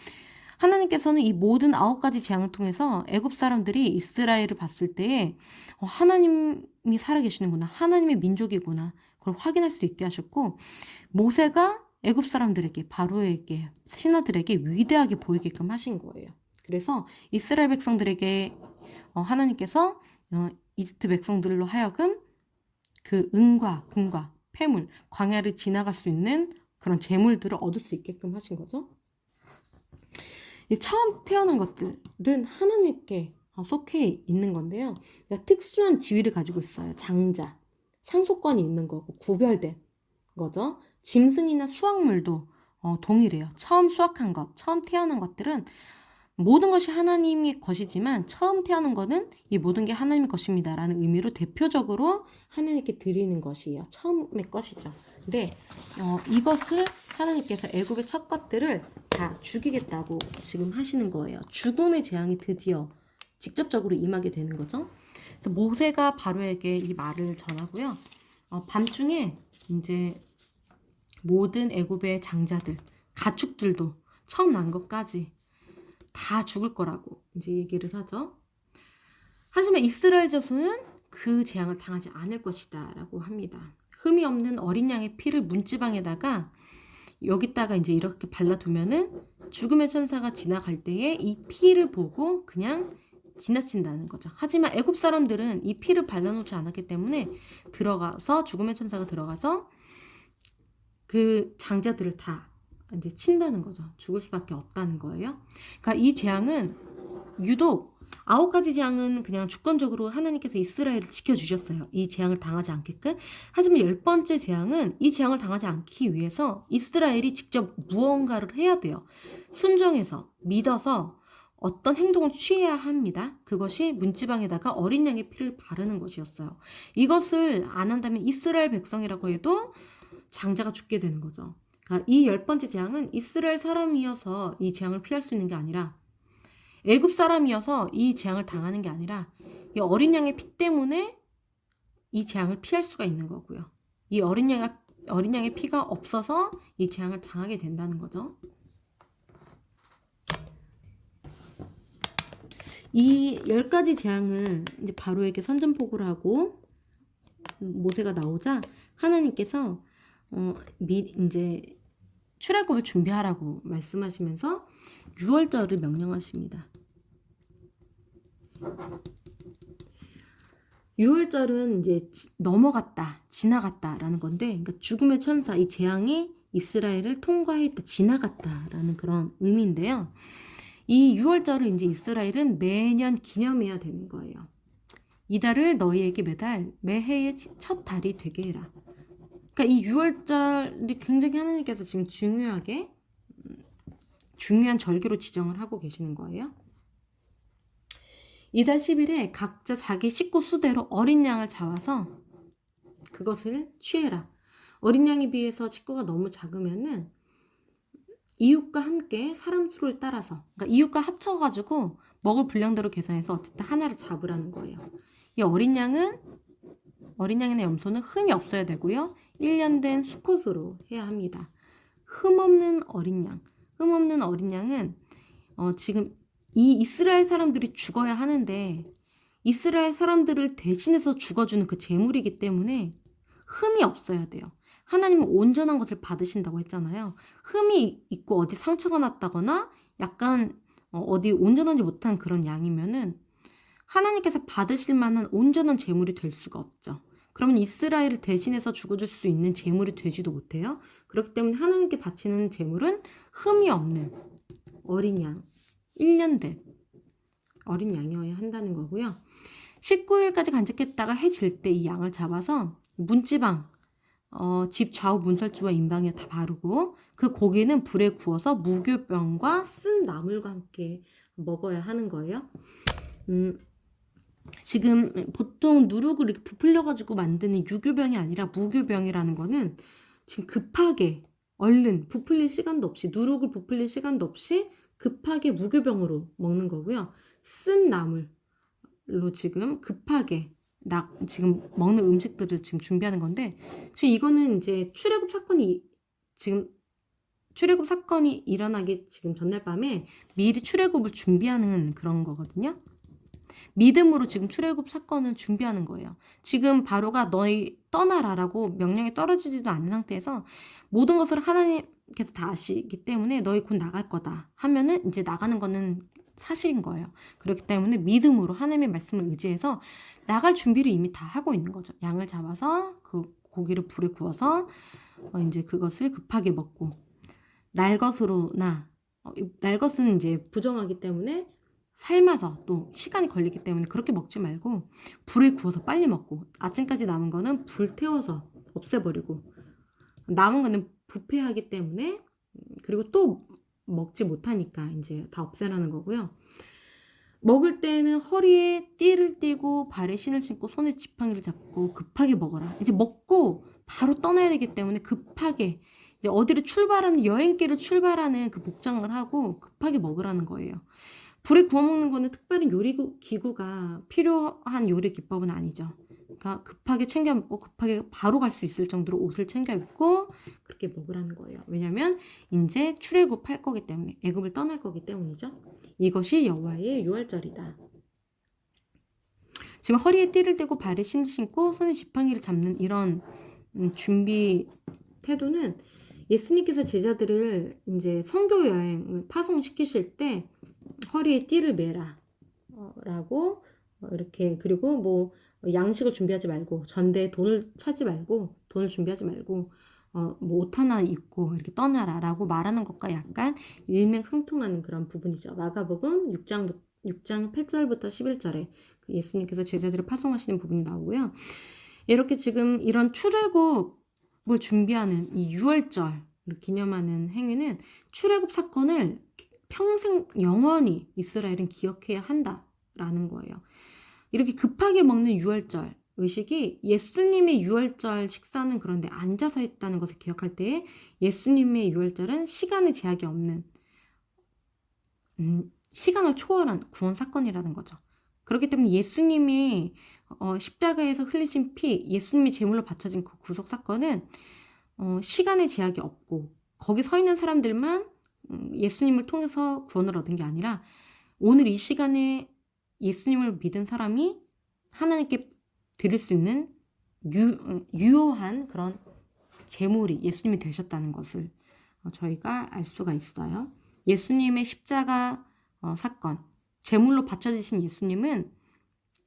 하나님께서는 이 모든 9가지 재앙을 통해서 애굽 사람들이 이스라엘을 봤을 때에 하나님이 살아계시는구나. 하나님의 민족이구나. 그걸 확인할 수 있게 하셨고 모세가 애굽 사람들에게 바로에게 신하들에게 위대하게 보이게끔 하신 거예요. 그래서 이스라엘 백성들에게 하나님께서 이집트 백성들로 하여금 그 은과 금과 폐물, 광야를 지나갈 수 있는 그런 재물들을 얻을 수 있게끔 하신 거죠. 이 처음 태어난 것들은 하나님께 속해 있는 건데요. 그러니까 특수한 지위를 가지고 있어요. 장자, 상속권이 있는 거고 구별된 거죠. 짐승이나 수확물도 동일해요. 처음 수확한 것, 처음 태어난 것들은 모든 것이 하나님의 것이지만 처음 태어난 것은 이 모든 게 하나님의 것입니다 라는 의미로 대표적으로 하나님께 드리는 것이에요. 처음의 것이죠. 근데 이것을 하나님께서 애굽의 첫 것들을 다 죽이겠다고 지금 하시는 거예요. 죽음의 재앙이 드디어 직접적으로 임하게 되는 거죠. 그래서 모세가 바로에게 이 말을 전하고요. 밤중에 이제 모든 애굽의 장자들, 가축들도 처음 난 것까지 다 죽을 거라고 이제 얘기를 하죠. 하지만 이스라엘 자손은 그 재앙을 당하지 않을 것이다 라고 합니다. 흠이 없는 어린 양의 피를 문지방에다가 여기다가 이제 이렇게 발라두면은 죽음의 천사가 지나갈 때에 이 피를 보고 그냥 지나친다는 거죠. 하지만 애굽 사람들은 이 피를 발라놓지 않았기 때문에 들어가서 죽음의 천사가 들어가서 그 장자들을 다 이제 친다는 거죠. 죽을 수밖에 없다는 거예요. 그러니까 이 재앙은 유독 9가지 재앙은 그냥 주권적으로 하나님께서 이스라엘을 지켜주셨어요. 이 재앙을 당하지 않게끔. 하지만 10번째 재앙은 이 재앙을 당하지 않기 위해서 이스라엘이 직접 무언가를 해야 돼요. 순종해서 믿어서 어떤 행동을 취해야 합니다. 그것이 문지방에다가 어린 양의 피를 바르는 것이었어요. 이것을 안 한다면 이스라엘 백성이라고 해도 장자가 죽게 되는 거죠. 그러니까 이 10번째 재앙은 이스라엘 사람이어서 이 재앙을 피할 수 있는 게 아니라 애굽 사람이어서 이 재앙을 당하는 게 아니라 이 어린 양의 피 때문에 이 재앙을 피할 수가 있는 거고요. 이 어린 양의 피가 없어서 이 재앙을 당하게 된다는 거죠. 이 10가지 재앙을 이제 바로에게 선전포고를 하고 모세가 나오자 하나님께서 이제 출애굽을 준비하라고 말씀하시면서 6월절을 명령하십니다. 6월절은 이제 넘어갔다, 지나갔다라는 건데, 그러니까 죽음의 천사, 이 재앙이 이스라엘을 통과했다, 지나갔다라는 그런 의미인데요. 이 6월절을 이제 이스라엘은 매년 기념해야 되는 거예요. 이 달을 너희에게 매해의 첫 달이 되게 해라. 그러니까 이 6월절이 굉장히 하나님께서 지금 중요한 절기로 지정을 하고 계시는 거예요. 이달 10일에 각자 자기 식구 수대로 어린 양을 잡아서 그것을 취해라. 어린 양에 비해서 식구가 너무 작으면은 이웃과 함께 사람 수를 따라서, 그러니까 이웃과 합쳐가지고 먹을 분량대로 계산해서 어쨌든 하나를 잡으라는 거예요. 이 어린 양이나 염소는 흠이 없어야 되고요. 1년 된 수컷으로 해야 합니다. 흠 없는 어린 양은 지금 이 이스라엘 사람들이 죽어야 하는데 이스라엘 사람들을 대신해서 죽어주는 그 제물이기 때문에 흠이 없어야 돼요. 하나님은 온전한 것을 받으신다고 했잖아요. 흠이 있고 어디 상처가 났다거나 약간 어디 온전하지 못한 그런 양이면은 하나님께서 받으실 만한 온전한 제물이 될 수가 없죠. 그러면 이스라엘을 대신해서 죽어줄 수 있는 제물이 되지도 못해요. 그렇기 때문에 하나님께 바치는 제물은 흠이 없는 어린 양, 1년 된 어린 양이어야 한다는 거고요. 19일까지 간직했다가 해 질 때 이 양을 잡아서 문지방, 집 좌우 문설주와 임방에 다 바르고 그 고기는 불에 구워서 무교병과 쓴 나물과 함께 먹어야 하는 거예요. 지금 보통 누룩을 이렇게 부풀려가지고 만드는 유교병이 아니라 무교병이라는 거는 지금 급하게 얼른 부풀릴 시간도 없이 누룩을 부풀릴 시간도 없이 급하게 무교병으로 먹는 거고요. 쓴 나물로 지금 급하게 지금 먹는 음식들을 지금 준비하는 건데, 지금 이거는 이제 출애굽 사건이 일어나기 지금 전날 밤에 미리 출애굽을 준비하는 그런 거거든요. 믿음으로 지금 출애굽 사건을 준비하는 거예요. 지금 바로가 너희 떠나라라고 명령이 떨어지지도 않는 상태에서 모든 것을 하나님께서 다 아시기 때문에 너희 곧 나갈 거다 하면은 이제 나가는 거는 사실인 거예요. 그렇기 때문에 믿음으로 하나님의 말씀을 의지해서 나갈 준비를 이미 다 하고 있는 거죠. 양을 잡아서 그 고기를 불에 구워서 이제 그것을 급하게 먹고, 날것으로나 날것은 이제 부정하기 때문에 삶아서 또 시간이 걸리기 때문에 그렇게 먹지 말고 불에 구워서 빨리 먹고, 아침까지 남은 거는 불 태워서 없애버리고, 남은 거는 부패하기 때문에 그리고 또 먹지 못하니까 이제 다 없애라는 거고요. 먹을 때는 허리에 띠를 띠고 발에 신을 신고 손에 지팡이를 잡고 급하게 먹어라. 이제 먹고 바로 떠나야 되기 때문에 급하게 이제 어디를 출발하는, 여행길을 출발하는 그 복장을 하고 급하게 먹으라는 거예요. 불에 구워 먹는 거는 특별한 요리 기구가 필요한 요리 기법은 아니죠. 그러니까 급하게 챙겨 먹고 급하게 바로 갈 수 있을 정도로 옷을 챙겨 입고 그렇게 먹으라는 거예요. 왜냐면 이제 출애굽할 거기 때문에, 애굽을 떠날 거기 때문이죠. 이것이 여호와의 유월절이다. 지금 허리에 띠를 띠고 발에 신을 신고 손에 지팡이를 잡는 이런 준비 태도는 예수님께서 제자들을 이제 선교 여행을 파송시키실 때 허리에 띠를 매라 라고 이렇게, 그리고 뭐 양식을 준비하지 말고 전대에 돈을 차지 말고, 돈을 준비하지 말고 뭐 옷 하나 입고 이렇게 떠나라 라고 말하는 것과 약간 일맥상통하는 그런 부분이죠. 마가복음 6장 8절부터 11절에 예수님께서 제자들을 파송하시는 부분이 나오고요. 이렇게 지금 이런 출애굽을 준비하는 이 유월절을 기념하는 행위는 출애굽 사건을 평생 영원히 이스라엘은 기억해야 한다라는 거예요. 이렇게 급하게 먹는 유월절 의식이, 예수님의 유월절 식사는 그런데 앉아서 했다는 것을 기억할 때에 예수님의 유월절은 시간의 제약이 없는 시간을 초월한 구원 사건이라는 거죠. 그렇기 때문에 예수님이 십자가에서 흘리신 피, 예수님이 제물로 바쳐진 그 구속 사건은 시간의 제약이 없고, 거기 서 있는 사람들만 예수님을 통해서 구원을 얻은 게 아니라 오늘 이 시간에 예수님을 믿은 사람이 하나님께 드릴 수 있는 유효한 그런 제물이 예수님이 되셨다는 것을 저희가 알 수가 있어요. 예수님의 십자가 사건, 제물로 바쳐지신 예수님은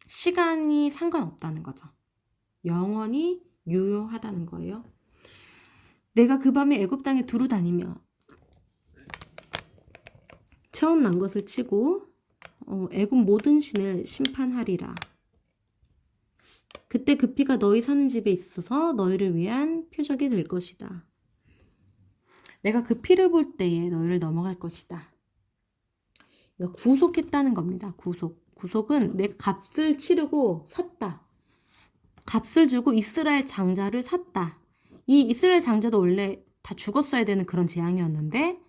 시간이 상관없다는 거죠. 영원히 유효하다는 거예요. 내가 그 밤에 애굽 땅에 두루 다니며 처음 난 것을 치고 애굽 모든 신을 심판하리라. 그때 그 피가 너희 사는 집에 있어서 너희를 위한 표적이 될 것이다. 내가 그 피를 볼 때에 너희를 넘어갈 것이다. 그러니까 구속했다는 겁니다. 구속은 내가 값을 치르고 샀다. 값을 주고 이스라엘 장자를 샀다. 이 이스라엘 장자도 원래 다 죽었어야 되는 그런 재앙이었는데,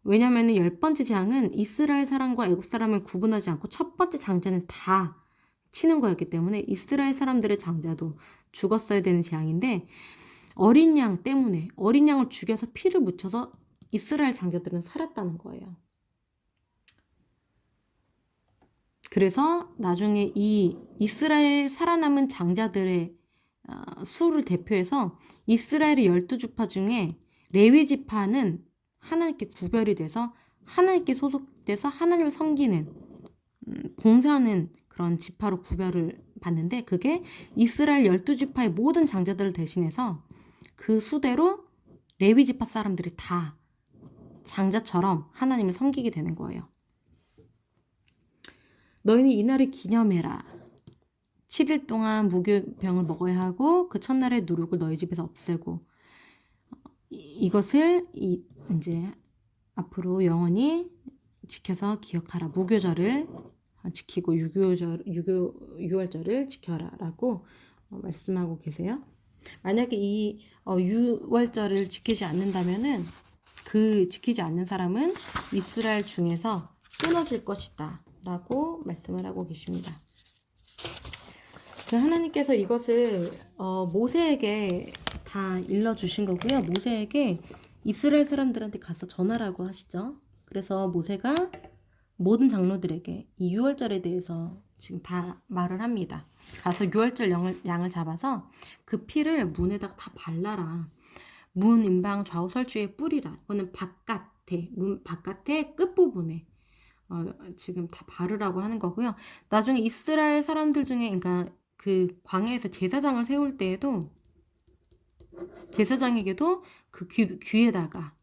왜냐면은 10번째 재앙은 이스라엘 사람과 애굽 사람을 구분하지 않고 첫 번째 장자는 다 치는 거였기 때문에 이스라엘 사람들의 장자도 죽었어야 되는 재앙인데, 어린 양 때문에, 어린 양을 죽여서 피를 묻혀서 이스라엘 장자들은 살았다는 거예요. 그래서 나중에 이 이스라엘 살아남은 장자들의 수를 대표해서 이스라엘의 12지파 중에 레위 지파는 하나님께 구별이 돼서 하나님께 소속돼서 하나님을 섬기는, 봉사하는 그런 지파로 구별을 받는데, 그게 이스라엘 12지파의 모든 장자들을 대신해서 그 수대로 레위 지파 사람들이 다 장자처럼 하나님을 섬기게 되는 거예요. 너희는 이날을 기념해라. 7일 동안 무교병을 먹어야 하고 그 첫날에 누룩을 너희 집에서 없애고, 이것을 이제 앞으로 영원히 지켜서 기억하라. 무교절을 지키고 유월절을 지켜라라고 말씀하고 계세요. 만약에 이 유월절을 지키지 않는다면은 지키지 않는 사람은 이스라엘 중에서 끊어질 것이다 라고 말씀을 하고 계십니다. 하나님께서 이것을 모세에게 다 일러주신 거고요. 모세에게 이스라엘 사람들한테 가서 전하라고 하시죠. 그래서 모세가 모든 장로들에게 이 유월절에 대해서 지금 다 말을 합니다. 가서 유월절 양을 잡아서 그 피를 문에다가 다 발라라. 문 임방 좌우 설주에 뿌리라. 이거는 문 바깥에 끝부분에 지금 다 바르라고 하는 거고요. 나중에 이스라엘 사람들 중에 그러니까 그 광야에서 제사장을 세울 때에도 제사장에게도 그 귀에다가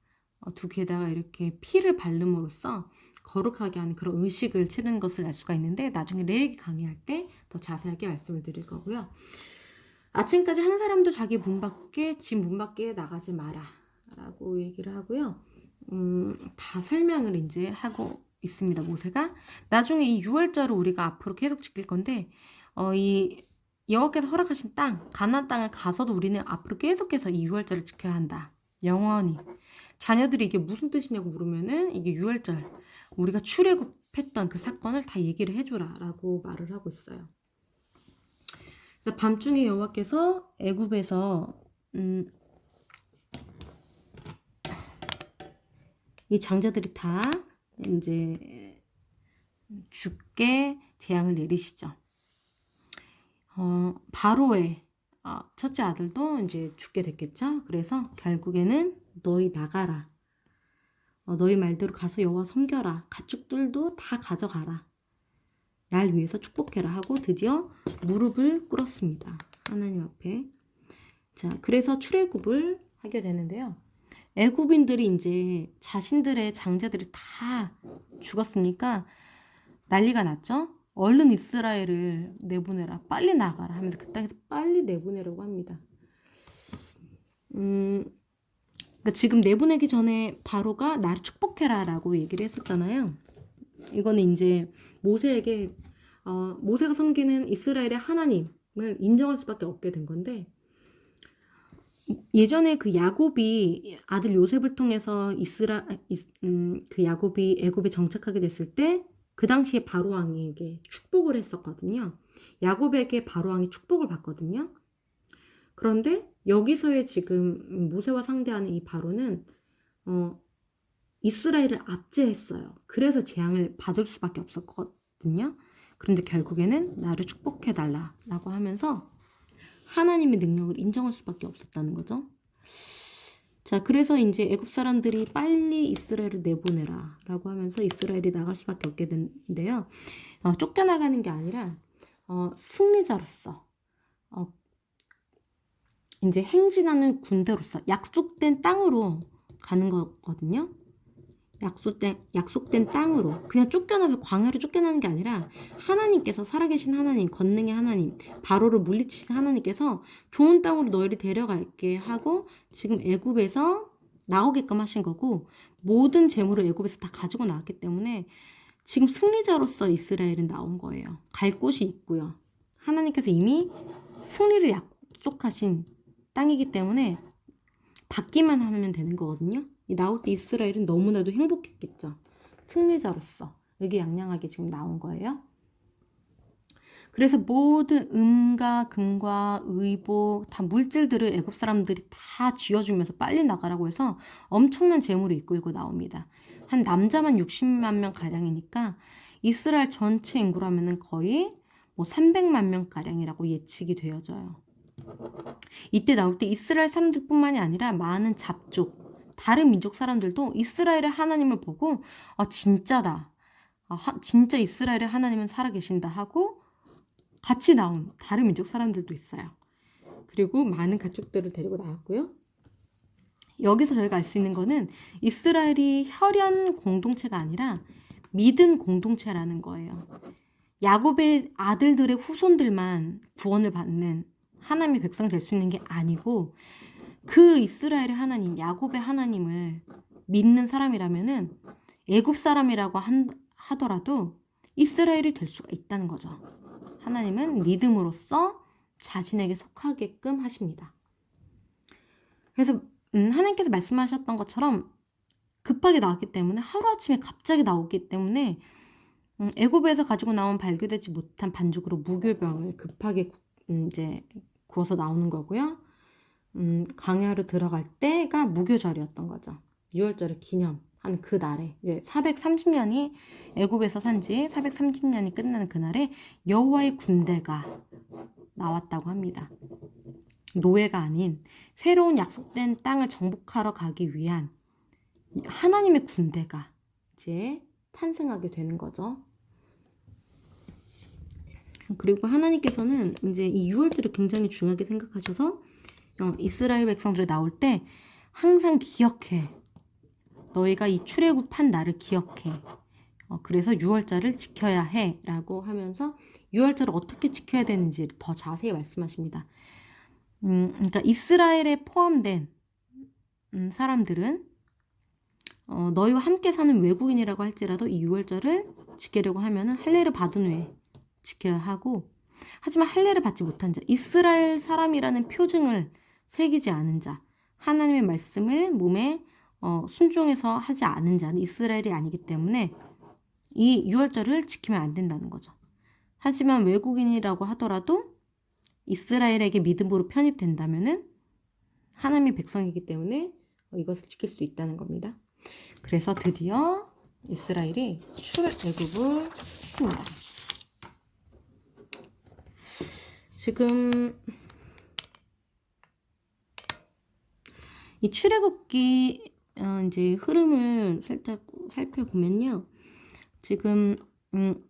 두 귀에다가 이렇게 피를 바름으로써 거룩하게 하는 그런 의식을 치르는 것을 알 수가 있는데 나중에 레위기 강의할 때 더 자세하게 말씀을 드릴 거고요. 아침까지 한 사람도 자기 집 문 밖에 나가지 마라 라고 얘기를 하고요. 다 설명을 이제 하고 있습니다. 모세가 나중에 이 유월절을 우리가 앞으로 계속 지킬 건데 이 여호와께서 허락하신 땅 가나안 땅을 가서도 우리는 앞으로 계속해서 이 유월절을 지켜야 한다. 영원히. 자녀들이 이게 무슨 뜻이냐고 물으면은 이게 유월절 우리가 출애굽했던 그 사건을 다 얘기를 해줘라 라고 말을 하고 있어요. 그래서 밤중에 여호와께서 애굽에서 이 장자들이 다 이제 죽게 재앙을 내리시죠. 바로의 첫째 아들도 이제 죽게 됐겠죠. 그래서 결국에는 너희 나가라. 너희 말대로 가서 여호와 섬겨라. 가축들도 다 가져가라. 날 위해서 축복해라 하고 드디어 무릎을 꿇었습니다. 하나님 앞에. 자, 그래서 출애굽을 하게 되는데요. 애굽인들이 이제 자신들의 장자들이 다 죽었으니까 난리가 났죠. 얼른 이스라엘을 내보내라. 빨리 나가라 하면서 그 땅에서 빨리 내보내라고 합니다. 그러니까 지금 내보내기 전에 바로가 나를 축복해라 라고 얘기를 했었잖아요. 이거는 이제 모세에게 모세가 섬기는 이스라엘의 하나님을 인정할 수밖에 없게 된 건데 예전에 그 야곱이 아들 요셉을 통해서 그 야곱이 애굽에 정착하게 됐을 때 그 당시에 바로 왕에게 축복을 했었거든요. 야곱에게 바로 왕이 축복을 받거든요. 그런데 여기서의 지금 모세와 상대하는 이 바로는 이스라엘을 압제했어요. 그래서 재앙을 받을 수밖에 없었거든요. 그런데 결국에는 나를 축복해달라라고 하면서 하나님의 능력을 인정할 수밖에 없었다는 거죠. 자, 그래서 이제 애굽 사람들이 빨리 이스라엘을 내보내라 라고 하면서 이스라엘이 나갈 수밖에 없게 된대요. 쫓겨나가는 게 아니라 승리자로서 이제 행진하는 군대로서 약속된 땅으로 가는 거거든요. 약속된 땅으로 그냥 쫓겨나서 광야로 쫓겨나는 게 아니라 하나님께서 살아계신 하나님, 권능의 하나님, 바로를 물리치신 하나님께서 좋은 땅으로 너희를 데려갈게 하고 지금 애굽에서 나오게끔 하신 거고 모든 재물을 애굽에서 다 가지고 나왔기 때문에 지금 승리자로서 이스라엘은 나온 거예요. 갈 곳이 있고요. 하나님께서 이미 승리를 약속하신 땅이기 때문에 받기만 하면 되는 거거든요. 나올 때 이스라엘은 너무나도 행복했겠죠. 승리자로서 의기양양하게 지금 나온 거예요. 그래서 모든 금과 의복 다 물질들을 애굽 사람들이 다 쥐어주면서 빨리 나가라고 해서 엄청난 재물을 이끌고 나옵니다. 한 남자만 60만 명 가량이니까 이스라엘 전체 인구라면 거의 300만 명 가량이라고 예측이 되어져요. 이때 나올 때 이스라엘 사람들뿐만이 아니라 많은 잡족 다른 민족 사람들도 이스라엘의 하나님을 보고 진짜다. 진짜 이스라엘의 하나님은 살아계신다 하고 같이 나온 다른 민족 사람들도 있어요. 그리고 많은 가축들을 데리고 나왔고요. 여기서 저희가 알 수 있는 거는 이스라엘이 혈연 공동체가 아니라 믿음 공동체라는 거예요. 야곱의 아들들의 후손들만 구원을 받는 하나님의 백성 될 수 있는 게 아니고 그 이스라엘의 하나님, 야곱의 하나님을 믿는 사람이라면은 애굽 사람이라고 하더라도 이스라엘이 될 수가 있다는 거죠. 하나님은 믿음으로써 자신에게 속하게끔 하십니다. 그래서 하나님께서 말씀하셨던 것처럼 급하게 나왔기 때문에, 하루아침에 갑자기 나오기 때문에 애굽에서 가지고 나온 발교되지 못한 반죽으로 무교병을 급하게 이제 구워서 나오는 거고요. 광야로 들어갈 때가 무교절이었던 거죠. 유월절을 기념하는 그 날에, 이제 430년이 애굽에서 산지 430년이 끝나는 그날에 여호와의 군대가 나왔다고 합니다. 노예가 아닌 새로운 약속된 땅을 정복하러 가기 위한 하나님의 군대가 이제 탄생하게 되는 거죠. 그리고 하나님께서는 이제 이 유월절을 굉장히 중요하게 생각하셔서 이스라엘 백성들이 나올 때 항상 기억해. 너희가 이 출애굽한 날을 기억해. 그래서 유월절을 지켜야 해 라고 하면서 유월절을 어떻게 지켜야 되는지 더 자세히 말씀하십니다. 그러니까 이스라엘에 포함된 사람들은 너희와 함께 사는 외국인이라고 할지라도 이 유월절을 지키려고 하면은 할례를 받은 후에 지켜야 하고, 하지만 할례를 받지 못한 자, 이스라엘 사람이라는 표징을 새기지 않은 자, 하나님의 말씀을 몸에 순종해서 하지 않은 자는 이스라엘이 아니기 때문에 이 유월절을 지키면 안 된다는 거죠. 하지만 외국인이라고 하더라도 이스라엘에게 믿음으로 편입된다면은 하나님의 백성이기 때문에 이것을 지킬 수 있다는 겁니다. 그래서 드디어 이스라엘이 출애굽을 했습니다. 지금 이 출애굽기 이제 흐름을 살짝 살펴보면요. 지금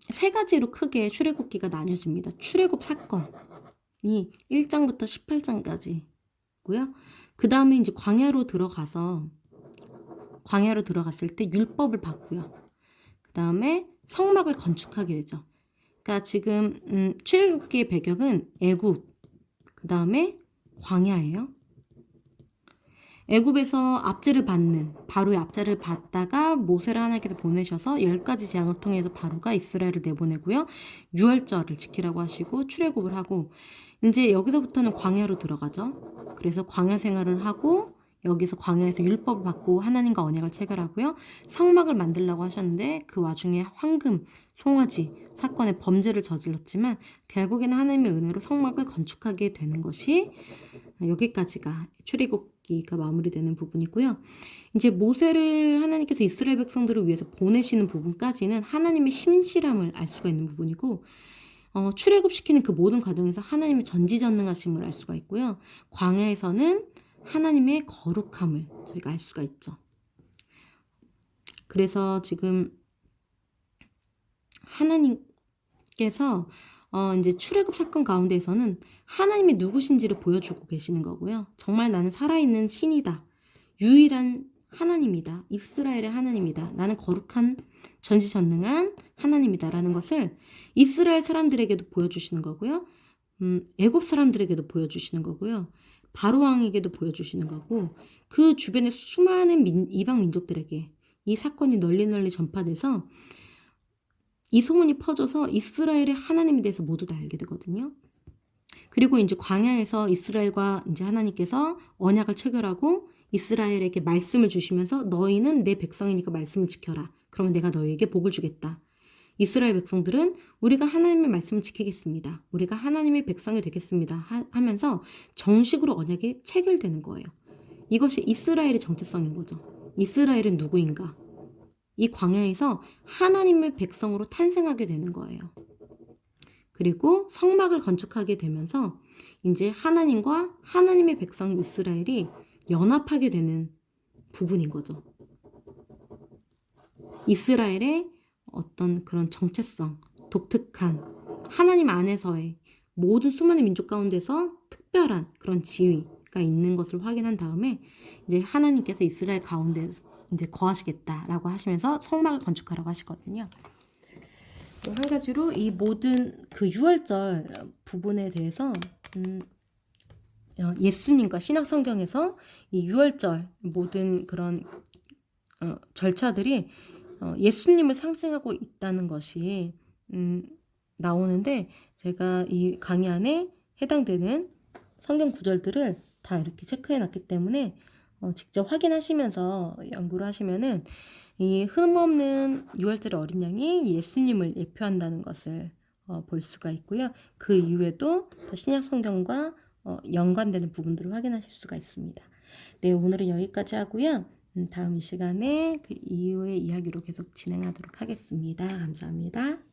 세 가지로 크게 출애굽기가 나뉘어집니다. 출애굽 사건이 1장부터 18장까지고요. 그 다음에 이제 광야로 들어갔을 때 율법을 받고요. 그 다음에 성막을 건축하게 되죠. 그러니까 지금 출애굽기의 배경은 애굽, 그 다음에 광야예요. 애굽에서 압제를 받는, 바로의 압제를 받다가 모세를 하나님께서 보내셔서 10가지 재앙을 통해서 바로가 이스라엘을 내보내고요. 유월절을 지키라고 하시고 출애굽을 하고, 이제 여기서부터는 광야로 들어가죠. 그래서 광야 생활을 하고 여기서 광야에서 율법을 받고 하나님과 언약을 체결하고요. 성막을 만들라고 하셨는데 그 와중에 황금, 송아지 사건의 범죄를 저질렀지만 결국에는 하나님의 은혜로 성막을 건축하게 되는 것이 여기까지가 출애굽기가 마무리되는 부분이고요. 이제 모세를 하나님께서 이스라엘 백성들을 위해서 보내시는 부분까지는 하나님의 신실함을 알 수가 있는 부분이고, 출애굽시키는 그 모든 과정에서 하나님의 전지전능하심을 알 수가 있고요. 광야에서는 하나님의 거룩함을 저희가 알 수가 있죠. 그래서 지금 하나님께서 이제 출애굽 사건 가운데에서는 하나님이 누구신지를 보여주고 계시는 거고요. 정말 나는 살아있는 신이다. 유일한 하나님이다. 이스라엘의 하나님이다. 나는 거룩한 전지전능한 하나님이다. 라는 것을 이스라엘 사람들에게도 보여주시는 거고요. 애굽 사람들에게도 보여주시는 거고요. 바로 왕에게도 보여주시는 거고, 그 주변의 수많은 이방 민족들에게 이 사건이 널리 전파돼서 이 소문이 퍼져서 이스라엘의 하나님에 대해서 모두 다 알게 되거든요. 그리고 이제 광야에서 이스라엘과 이제 하나님께서 언약을 체결하고 이스라엘에게 말씀을 주시면서 너희는 내 백성이니까 말씀을 지켜라. 그러면 내가 너희에게 복을 주겠다. 이스라엘 백성들은 우리가 하나님의 말씀을 지키겠습니다. 우리가 하나님의 백성이 되겠습니다. 하면서 정식으로 언약이 체결되는 거예요. 이것이 이스라엘의 정체성인 거죠. 이스라엘은 누구인가? 이 광야에서 하나님의 백성으로 탄생하게 되는 거예요. 그리고 성막을 건축하게 되면서 이제 하나님과 하나님의 백성인 이스라엘이 연합하게 되는 부분인 거죠. 이스라엘의 어떤 그런 정체성, 독특한 하나님 안에서의 모든 수많은 민족 가운데서 특별한 그런 지위가 있는 것을 확인한 다음에 이제 하나님께서 이스라엘 가운데 이제 거하시겠다라고 하시면서 성막을 건축하라고 하시거든요. 또 한 가지로 이 모든 그 유월절 부분에 대해서 예수님과 신약 성경에서 이 유월절 모든 그런 절차들이 예수님을 상징하고 있다는 것이 나오는데 제가 이 강의 안에 해당되는 성경 구절들을 다 이렇게 체크해 놨기 때문에 직접 확인하시면서 연구를 하시면은 이 흠없는 6월절의 어린 양이 예수님을 예표한다는 것을 볼 수가 있고요. 그 이후에도 더 신약 성경과 연관되는 부분들을 확인하실 수가 있습니다. 네, 오늘은 여기까지 하고요. 다음 이 시간에 그 이후의 이야기로 계속 진행하도록 하겠습니다. 감사합니다.